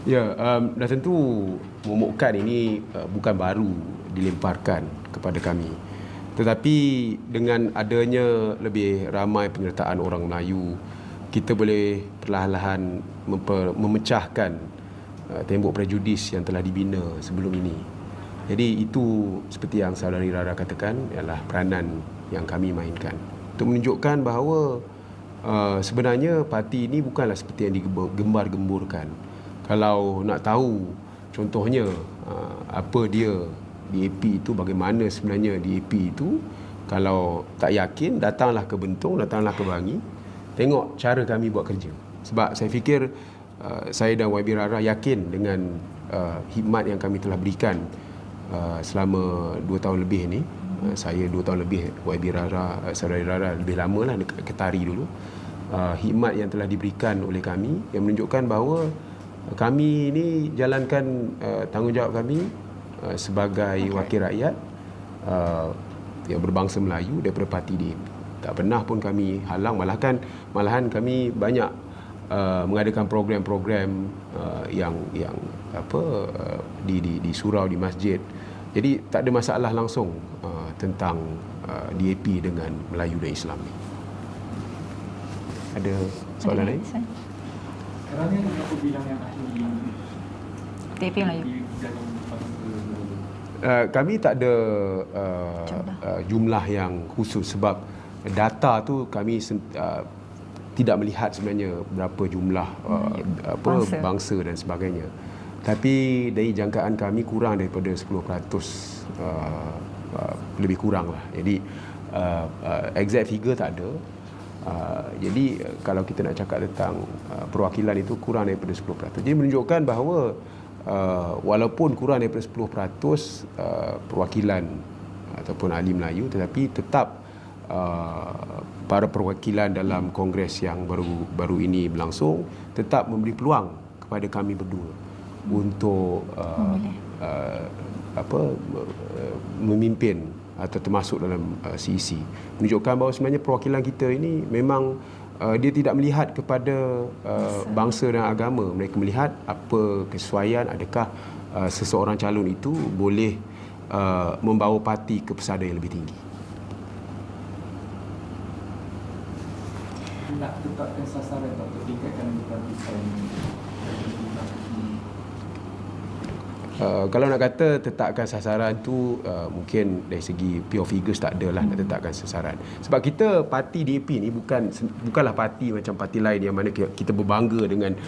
Ya, dah tentu momokkan ini bukan baru dilemparkan kepada kami. Tetapi dengan adanya lebih ramai penyertaan orang Melayu, kita boleh perlahan-lahan memecahkan tembok prejudis yang telah dibina sebelum ini. Jadi itu seperti yang saudari Rara katakan ialah peranan yang kami mainkan untuk menunjukkan bahawa sebenarnya parti ini bukanlah seperti yang digembar-gemburkan. Kalau nak tahu contohnya apa dia DAP itu, bagaimana sebenarnya DAP itu, kalau tak yakin datanglah ke Bentong, datanglah ke Bangi, tengok cara kami buat kerja. Sebab saya fikir saya dan YB Rara yakin dengan khidmat yang kami telah berikan selama 2 tahun lebih ni. Saya 2 tahun lebih, YB Rara, saudari Rara lebih lama lah dekat Ketari dulu. Khidmat yang telah diberikan oleh kami yang menunjukkan bahawa kami ini jalankan tanggungjawab kami sebagai wakil rakyat yang berbangsa Melayu daripada parti DAP. Tak pernah pun kami halang, malahan kami banyak mengadakan program-program yang di surau, di masjid. Jadi tak ada masalah langsung tentang DAP dengan Melayu dan Islam ni. Ada soalan lain? Sekarang ni ada berapa bilang yang ahli DAP Melayu? Kami tak ada jumlah yang khusus sebab data tu kami tidak melihat sebenarnya berapa jumlah bangsa dan sebagainya. Tapi dari jangkaan kami kurang daripada 10%, lebih kurang lah. Jadi exact figure tak ada. Jadi kalau kita nak cakap tentang perwakilan itu kurang daripada 10%. Jadi menunjukkan bahawa walaupun kurang daripada 10% perwakilan ataupun ahli Melayu, tetapi tetap para perwakilan dalam kongres yang baru ini berlangsung tetap memberi peluang kepada kami berdua untuk memimpin atau termasuk dalam CEC. Menunjukkan bahawa sebenarnya perwakilan kita ini memang dia tidak melihat kepada bangsa dan agama. Mereka melihat apa kesesuaian, adakah seseorang calon itu boleh membawa parti ke pesada yang lebih tinggi. Nak tetapkan sasaran untuk tingkatkan partisan kalau nak kata tetapkan sasaran tu mungkin dari segi pure figures tak adalah nak tetapkan sasaran. Sebab kita parti DAP ni bukanlah parti macam parti lain yang mana kita berbangga dengan